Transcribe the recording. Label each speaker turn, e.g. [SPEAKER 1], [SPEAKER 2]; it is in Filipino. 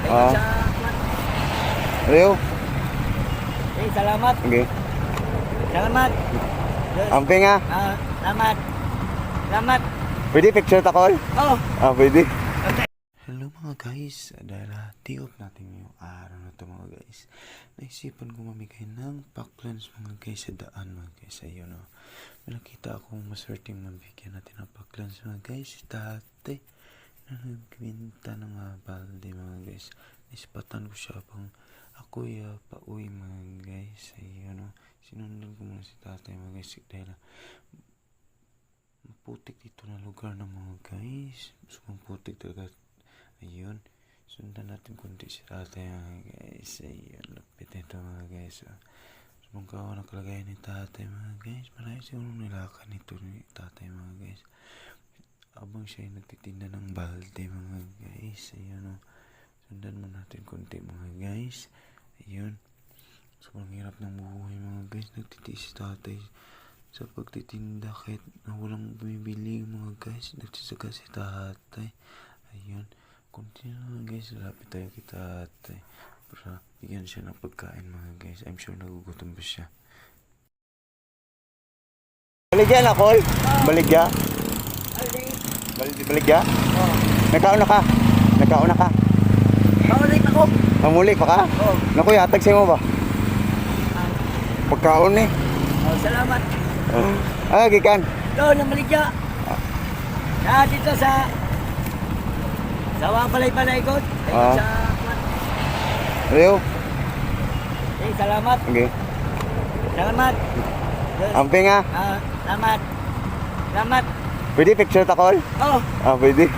[SPEAKER 1] Ah.
[SPEAKER 2] Sa...
[SPEAKER 1] Leo.
[SPEAKER 2] salamat.
[SPEAKER 1] Okay.
[SPEAKER 2] Salamat.
[SPEAKER 1] Amping ha.
[SPEAKER 2] Salamat. Salamat.
[SPEAKER 1] Pwede picture takol?
[SPEAKER 2] Oh.
[SPEAKER 1] Pwede.
[SPEAKER 2] Okay.
[SPEAKER 1] Hello mga guys, dahil day off natin ngayong araw na ito mga guys, naisipan ko mamigay ng pack lunch mga guys sa daan mga guys. Ayun o, may nakita akong maswerteng mabigyan natin ng pack lunch mga guys. Si tatay na nagbinta ng balde mga guys. Naispatan ko siya pang ako'y pauwi mga guys. Ayun o, sinundan ko muna si tatay mga guys dahil maputik dito na lugar na mga guys. Sobrang putik talaga. Ayun, sundan natin kunti si tatay mga guys. Ayun, lapit nito mga guys. Sobrang kawa na kalagayan ni tatay mga guys. Marami siguro nilakan nito ni tatay mga guys. Abang siya ay nagtitinda ng balde mga guys. Ayun o, sundan mo natin kunti mga guys. Ayun, sobrang hirap ng buhay mga guys. Nagtitiis si tatay sa pagtitinda kahit na walang bumibili mga guys. Nagsisaga si tatay. Ayun, kunti na mga guys, lapit tayo kay tatay para bigyan siya ng pagkain mga guys. I'm sure nagugutom pa siya. Baligya na, Col? Baligya? Baligya?
[SPEAKER 2] Oh.
[SPEAKER 1] Nagkauna ka? Nagkauna ka?
[SPEAKER 2] Paulit ako.
[SPEAKER 1] Namuli pa ka?
[SPEAKER 2] Oh.
[SPEAKER 1] Naku, yatag sa'yo mo ba? Pagkaon eh.
[SPEAKER 2] Oh, salamat.
[SPEAKER 1] Gikan.
[SPEAKER 2] Doon, ang maligya. Dito sa balay-balay ko. Sa...
[SPEAKER 1] Leo.
[SPEAKER 2] salamat.
[SPEAKER 1] Okay.
[SPEAKER 2] Salamat.
[SPEAKER 1] Amping ha.
[SPEAKER 2] Salamat. Salamat.
[SPEAKER 1] Pwede picture takol?
[SPEAKER 2] Oh.
[SPEAKER 1] Pwede.